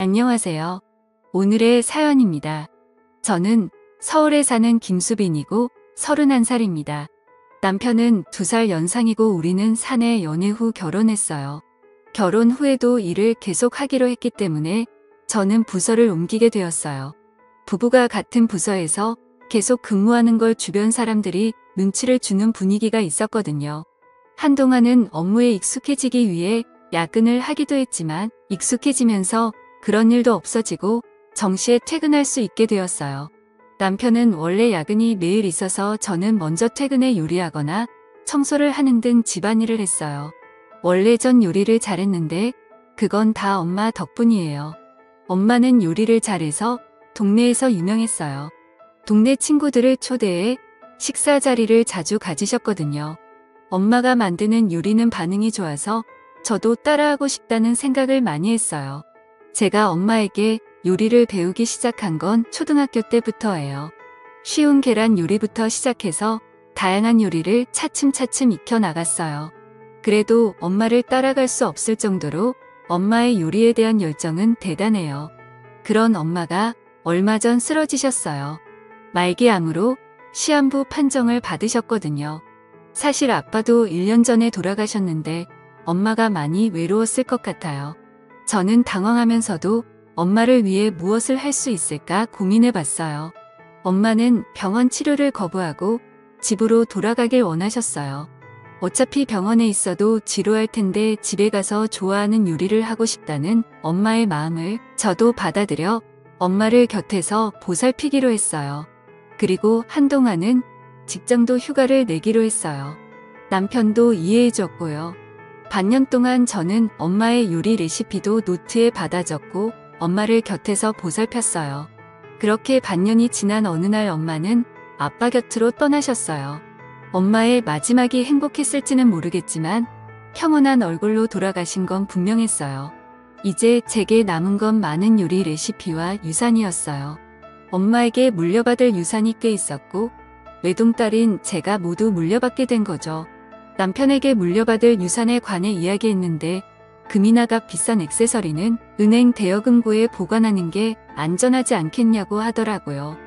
안녕하세요. 오늘의 사연입니다. 저는 서울에 사는 김수빈이고 31살입니다. 남편은 2살 연상이고 우리는 사내 연애 후 결혼했어요. 결혼 후에도 일을 계속 하기로 했기 때문에 저는 부서를 옮기게 되었어요. 부부가 같은 부서에서 계속 근무하는 걸 주변 사람들이 눈치를 주는 분위기가 있었거든요. 한동안은 업무에 익숙해지기 위해 야근을 하기도 했지만 익숙해지면서 그런 일도 없어지고 정시에 퇴근할 수 있게 되었어요. 남편은 원래 야근이 매일 있어서 저는 먼저 퇴근해 요리하거나 청소를 하는 등 집안일을 했어요. 원래 전 요리를 잘했는데 그건 다 엄마 덕분이에요. 엄마는 요리를 잘해서 동네에서 유명했어요. 동네 친구들을 초대해 식사 자리를 자주 가지셨거든요. 엄마가 만드는 요리는 반응이 좋아서 저도 따라하고 싶다는 생각을 많이 했어요. 제가 엄마에게 요리를 배우기 시작한 건 초등학교 때부터예요. 쉬운 계란 요리부터 시작해서 다양한 요리를 차츰차츰 익혀 나갔어요. 그래도 엄마를 따라갈 수 없을 정도로 엄마의 요리에 대한 열정은 대단해요. 그런 엄마가 얼마 전 쓰러지셨어요. 말기암으로 시한부 판정을 받으셨거든요. 사실 아빠도 1년 전에 돌아가셨는데 엄마가 많이 외로웠을 것 같아요. 저는 당황하면서도 엄마를 위해 무엇을 할 수 있을까 고민해 봤어요. 엄마는 병원 치료를 거부하고 집으로 돌아가길 원하셨어요. 어차피 병원에 있어도 지루할 텐데 집에 가서 좋아하는 요리를 하고 싶다는 엄마의 마음을 저도 받아들여 엄마를 곁에서 보살피기로 했어요. 그리고 한동안은 직장도 휴가를 내기로 했어요. 남편도 이해해 줬고요. 반년 동안 저는 엄마의 요리 레시피도 노트에 받아 적고 엄마를 곁에서 보살폈어요. 그렇게 반년이 지난 어느 날 엄마는 아빠 곁으로 떠나셨어요. 엄마의 마지막이 행복했을지는 모르겠지만 평온한 얼굴로 돌아가신 건 분명했어요. 이제 제게 남은 건 많은 요리 레시피와 유산이었어요. 엄마에게 물려받을 유산이 꽤 있었고 외동딸인 제가 모두 물려받게 된 거죠. 남편에게 물려받을 유산에 관해 이야기했는데 금이나 값 비싼 액세서리는 은행 대여금고에 보관하는 게 안전하지 않겠냐고 하더라고요.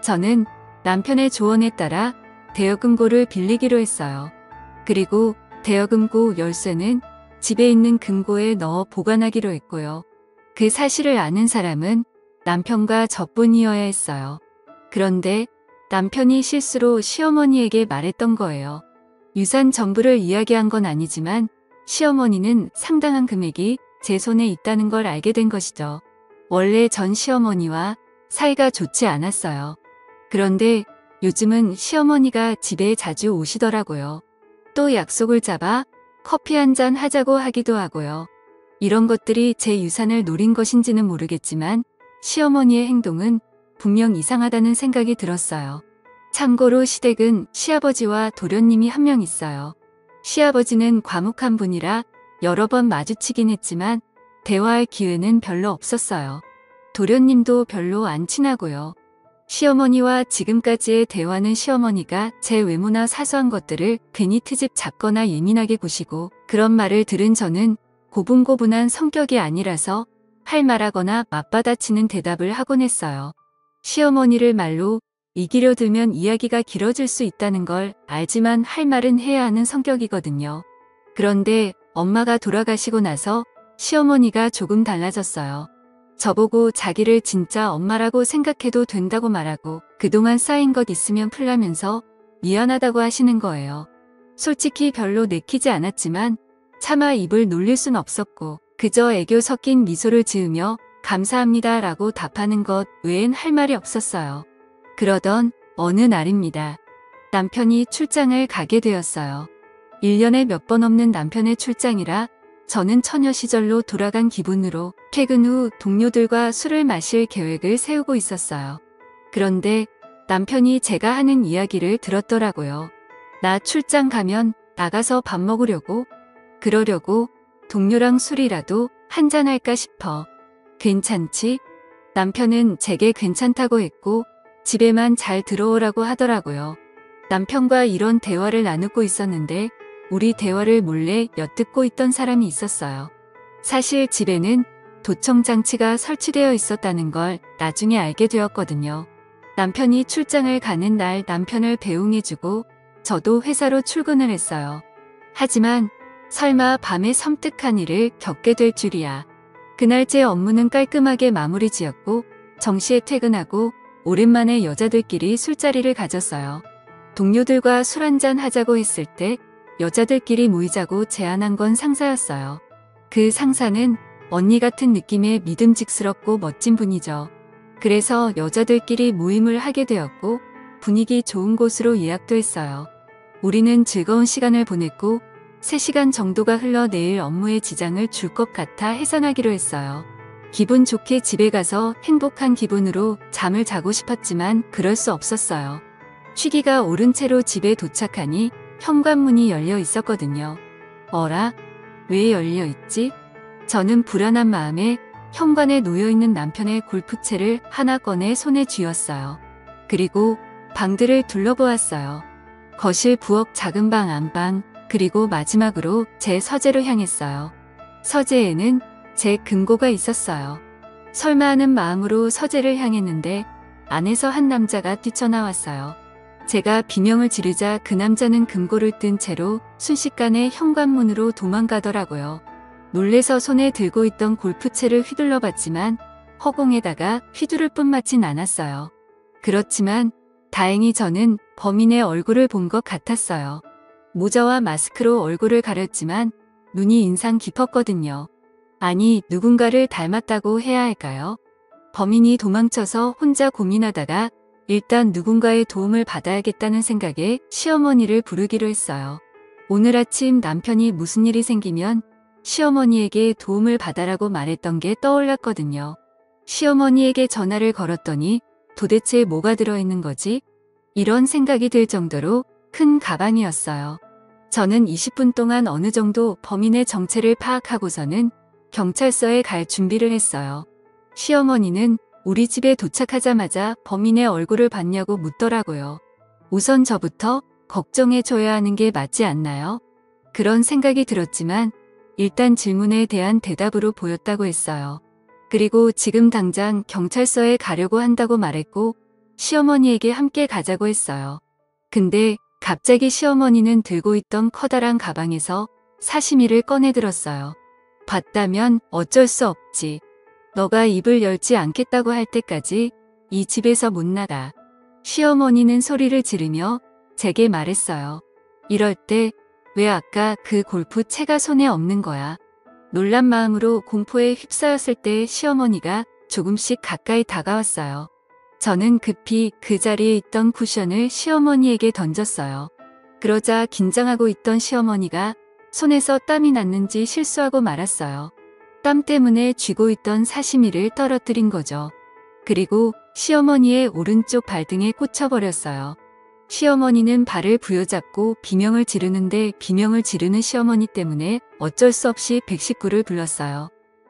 저는 남편의 조언에 따라 대여금고를 빌리기로 했어요. 그리고 대여금고 열쇠는 집에 있는 금고에 넣어 보관하기로 했고요. 그 사실을 아는 사람은 남편과 저뿐이어야 했어요. 그런데 남편이 실수로 시어머니에게 말했던 거예요. 유산 전부를 이야기한 건 아니지만 시어머니는 상당한 금액이 제 손에 있다는 걸 알게 된 것이죠. 원래 전 시어머니와 사이가 좋지 않았어요. 그런데 요즘은 시어머니가 집에 자주 오시더라고요. 또 약속을 잡아 커피 한잔 하자고 하기도 하고요. 이런 것들이 제 유산을 노린 것인지는 모르겠지만 시어머니의 행동은 분명 이상하다는 생각이 들었어요. 참고로 시댁은 시아버지와 도련님이 한 명 있어요. 시아버지는 과묵한 분이라 여러 번 마주치긴 했지만 대화할 기회는 별로 없었어요. 도련님도 별로 안 친하고요. 시어머니와 지금까지의 대화는 시어머니가 제 외모나 사소한 것들을 괜히 트집 잡거나 예민하게 구시고 그런 말을 들은 저는 고분고분한 성격이 아니라서 할 말하거나 맞받아치는 대답을 하곤 했어요. 시어머니를 말로 이기려 들면 이야기가 길어질 수 있다는 걸 알지만 할 말은 해야 하는 성격이거든요. 그런데 엄마가 돌아가시고 나서 시어머니가 조금 달라졌어요. 저보고 자기를 진짜 엄마라고 생각해도 된다고 말하고 그동안 쌓인 것 있으면 풀라면서 미안하다고 하시는 거예요. 솔직히 별로 내키지 않았지만 차마 입을 놀릴 순 없었고 그저 애교 섞인 미소를 지으며 감사합니다 라고 답하는 것 외엔 할 말이 없었어요. 그러던 어느 날입니다. 남편이 출장을 가게 되었어요. 1년에 몇 번 없는 남편의 출장이라 저는 처녀 시절로 돌아간 기분으로 퇴근 후 동료들과 술을 마실 계획을 세우고 있었어요. 그런데 남편이 제가 하는 이야기를 들었더라고요. 나 출장 가면 나가서 밥 먹으려고, 그러려고 동료랑 술이라도 한잔할까 싶어. 괜찮지? 남편은 제게 괜찮다고 했고 집에만 잘 들어오라고 하더라고요. 남편과 이런 대화를 나누고 있었는데 우리 대화를 몰래 엿듣고 있던 사람이 있었어요. 사실 집에는 도청 장치가 설치되어 있었다는 걸 나중에 알게 되었거든요. 남편이 출장을 가는 날 남편을 배웅해주고 저도 회사로 출근을 했어요. 하지만 설마 밤에 섬뜩한 일을 겪게 될 줄이야. 그날 제 업무는 깔끔하게 마무리 지었고 정시에 퇴근하고 오랜만에 여자들끼리 술자리를 가졌어요. 동료들과 술 한잔 하자고 했을 때 여자들끼리 모이자고 제안한 건 상사였어요. 그 상사는 언니 같은 느낌의 믿음직스럽고 멋진 분이죠. 그래서 여자들끼리 모임을 하게 되었고 분위기 좋은 곳으로 예약도 했어요. 우리는 즐거운 시간을 보냈고 3시간 정도가 흘러 내일 업무에 지장을 줄 것 같아 해산하기로 했어요. 기분 좋게 집에 가서 행복한 기분으로 잠을 자고 싶었지만 그럴 수 없었어요. 취기가 오른 채로 집에 도착하니 현관문이 열려 있었거든요. 어라? 왜 열려 있지? 저는 불안한 마음에 현관에 놓여있는 남편의 골프채를 하나 꺼내 손에 쥐었어요. 그리고 방들을 둘러보았어요. 거실, 부엌, 작은 방, 안방, 그리고 마지막으로 제 서재로 향했어요. 서재에는 제 금고가 있었어요. 설마 하는 마음으로 서재를 향했는데 안에서 한 남자가 뛰쳐나왔어요. 제가 비명을 지르자 그 남자는 금고를 뜬 채로 순식간에 현관문으로 도망가더라고요. 놀래서 손에 들고 있던 골프채를 휘둘러 봤지만 허공에다가 휘두를 뿐 맞진 않았어요. 그렇지만 다행히 저는 범인의 얼굴을 본 것 같았어요. 모자와 마스크로 얼굴을 가렸지만 눈이 인상 깊었거든요. 아니, 누군가를 닮았다고 해야 할까요? 범인이 도망쳐서 혼자 고민하다가 일단 누군가의 도움을 받아야겠다는 생각에 시어머니를 부르기로 했어요. 오늘 아침 남편이 무슨 일이 생기면 시어머니에게 도움을 받아라고 말했던 게 떠올랐거든요. 시어머니에게 전화를 걸었더니 도대체 뭐가 들어있는 거지? 이런 생각이 들 정도로 큰 가방이었어요. 저는 20분 동안 어느 정도 범인의 정체를 파악하고서는 경찰서에 갈 준비를 했어요. 시어머니는 우리 집에 도착하자마자 범인의 얼굴을 봤냐고 묻더라고요. 우선 저부터 걱정해줘야 하는 게 맞지 않나요? 그런 생각이 들었지만 일단 질문에 대한 대답으로 보였다고 했어요. 그리고 지금 당장 경찰서에 가려고 한다고 말했고 시어머니에게 함께 가자고 했어요. 근데 갑자기 시어머니는 들고 있던 커다란 가방에서 사시미를 꺼내 들었어요. 봤다면 어쩔 수 없지. 너가 입을 열지 않겠다고 할 때까지 이 집에서 못 나가. 시어머니는 소리를 지르며 제게 말했어요. 이럴 때 왜 아까 그 골프채가 손에 없는 거야? 놀란 마음으로 공포에 휩싸였을 때 시어머니가 조금씩 가까이 다가왔어요. 저는 급히 그 자리에 있던 쿠션을 시어머니에게 던졌어요. 그러자 긴장하고 있던 시어머니가 손에서 땀이 났는지 실수하고 말았어요. 땀 때문에 쥐고 있던 사시미를 떨어뜨린 거죠. 그리고 시어머니의 오른쪽 발등에 꽂혀버렸어요. 시어머니는 발을 부여잡고 비명을 지르는데 비명을 지르는 시어머니 때문에 어쩔 수 없이 119를 불렀어요.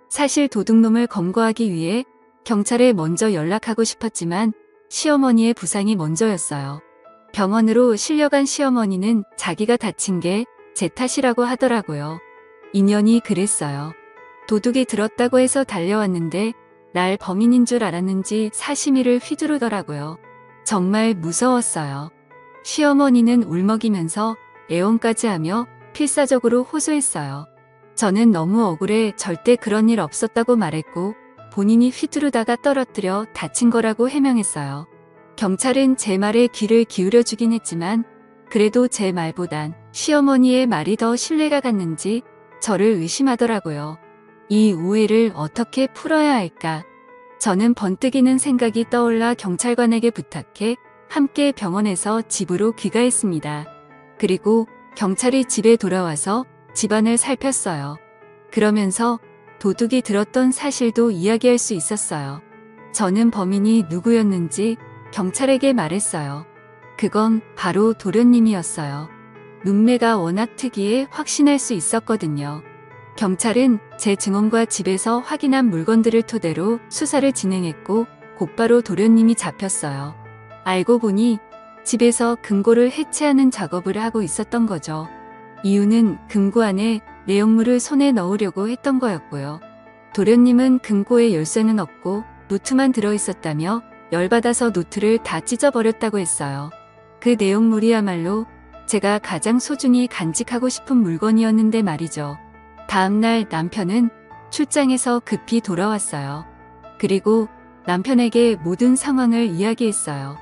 사실 도둑놈을 검거하기 위해 경찰에 먼저 연락하고 싶었지만 시어머니의 부상이 먼저였어요. 병원으로 실려간 시어머니는 자기가 다친 게 제 탓이라고 하더라고요. 인연이 그랬어요. 도둑이 들었다고 해서 달려왔는데 날 범인인 줄 알았는지 사시미를 휘두르더라고요. 정말 무서웠어요. 시어머니는 울먹이면서 애원까지 하며 필사적으로 호소했어요. 저는 너무 억울해 절대 그런 일 없었다고 말했고 본인이 휘두르다가 떨어뜨려 다친 거라고 해명했어요. 경찰은 제 말에 귀를 기울여주긴 했지만 그래도 제 말보단 시어머니의 말이 더 신뢰가 갔는지 저를 의심하더라고요. 이 오해를 어떻게 풀어야 할까? 저는 번뜩이는 생각이 떠올라 경찰관에게 부탁해 함께 병원에서 집으로 귀가했습니다. 그리고 경찰이 집에 돌아와서 집안을 살폈어요. 그러면서 도둑이 들었던 사실도 이야기할 수 있었어요. 저는 범인이 누구였는지 경찰에게 말했어요. 그건 바로 도련님이었어요. 눈매가 워낙 특이해 확신할 수 있었거든요. 경찰은 제 증언과 집에서 확인한 물건들을 토대로 수사를 진행했고 곧바로 도련님이 잡혔어요. 알고 보니 집에서 금고를 해체하는 작업을 하고 있었던 거죠. 이유는 금고 안에 내용물을 손에 넣으려고 했던 거였고요. 도련님은 금고에 열쇠는 없고 노트만 들어있었다며 열받아서 노트를 다 찢어버렸다고 했어요. 그 내용물이야말로 제가 가장 소중히 간직하고 싶은 물건이었는데 말이죠. 다음날 남편은 출장에서 급히 돌아왔어요. 그리고 남편에게 모든 상황을 이야기했어요.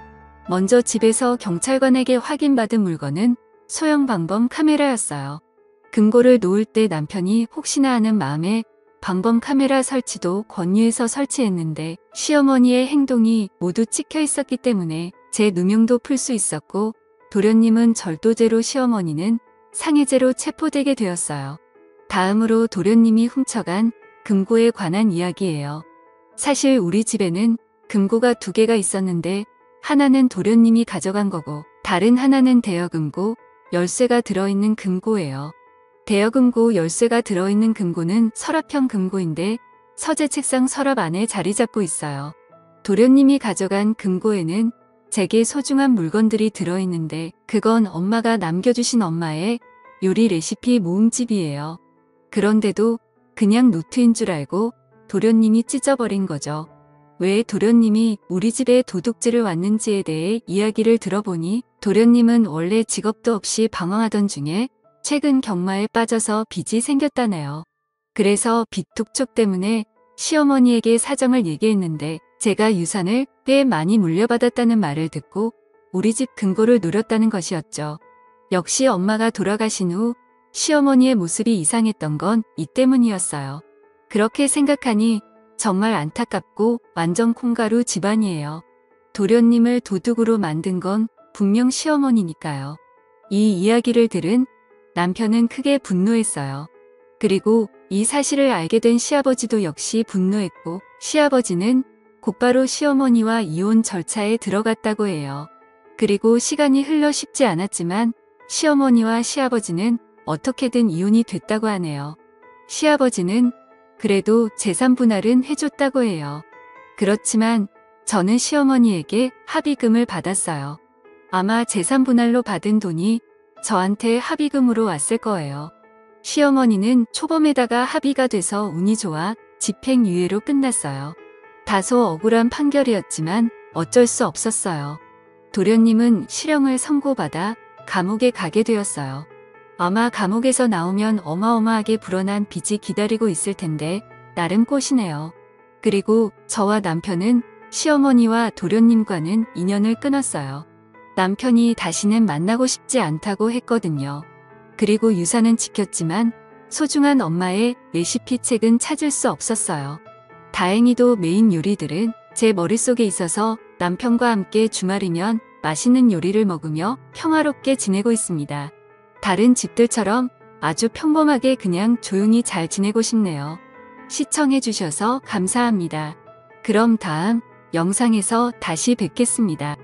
먼저 집에서 경찰관에게 확인받은 물건은 소형 방범 카메라였어요. 금고를 놓을 때 남편이 혹시나 하는 마음에 방범 카메라 설치도 권유해서 설치했는데 시어머니의 행동이 모두 찍혀 있었기 때문에 제 누명도 풀 수 있었고 도련님은 절도죄로 시어머니는 상해죄로 체포되게 되었어요. 다음으로 도련님이 훔쳐간 금고에 관한 이야기예요. 사실 우리 집에는 금고가 2개가 있었는데 하나는 도련님이 가져간 거고 다른 하나는 대여금고 열쇠가 들어있는 금고예요. 대여금고 열쇠가 들어있는 금고는 서랍형 금고인데 서재 책상 서랍 안에 자리 잡고 있어요. 도련님이 가져간 금고에는 제게 소중한 물건들이 들어있는데 그건 엄마가 남겨주신 엄마의 요리 레시피 모음집이에요. 그런데도 그냥 노트인 줄 알고 도련님이 찢어버린 거죠. 왜 도련님이 우리 집에 도둑질을 왔는지에 대해 이야기를 들어보니 도련님은 원래 직업도 없이 방황하던 중에 최근 경마에 빠져서 빚이 생겼다네요. 그래서 빚 독촉 때문에 시어머니에게 사정을 얘기했는데 제가 유산을 꽤 많이 물려받았다는 말을 듣고 우리 집 금고를 누렸다는 것이었죠. 역시 엄마가 돌아가신 후 시어머니의 모습이 이상했던 건 이 때문이었어요. 그렇게 생각하니 정말 안타깝고 완전 콩가루 집안이에요. 도련님을 도둑으로 만든 건 분명 시어머니니까요. 이 이야기를 들은 남편은 크게 분노했어요. 그리고 이 사실을 알게 된 시아버지도 역시 분노했고 시아버지는 곧바로 시어머니와 이혼 절차에 들어갔다고 해요. 그리고 시간이 흘러 쉽지 않았지만 시어머니와 시아버지는 어떻게든 이혼이 됐다고 하네요. 시아버지는 그래도 재산 분할은 해줬다고 해요. 그렇지만 저는 시어머니에게 합의금을 받았어요. 아마 재산 분할로 받은 돈이 저한테 합의금으로 왔을 거예요. 시어머니는 초범에다가 합의가 돼서 운이 좋아 집행유예로 끝났어요. 다소 억울한 판결이었지만 어쩔 수 없었어요. 도련님은 실형을 선고받아 감옥에 가게 되었어요. 아마 감옥에서 나오면 어마어마하게 불어난 빚이 기다리고 있을 텐데 나름 꽃이네요. 그리고 저와 남편은 시어머니와 도련님과는 인연을 끊었어요. 남편이 다시는 만나고 싶지 않다고 했거든요. 그리고 유산은 지켰지만 소중한 엄마의 레시피 책은 찾을 수 없었어요. 다행히도 메인 요리들은 제 머릿속에 있어서 남편과 함께 주말이면 맛있는 요리를 먹으며 평화롭게 지내고 있습니다. 다른 집들처럼 아주 평범하게 그냥 조용히 잘 지내고 싶네요. 시청해주셔서 감사합니다. 그럼 다음 영상에서 다시 뵙겠습니다.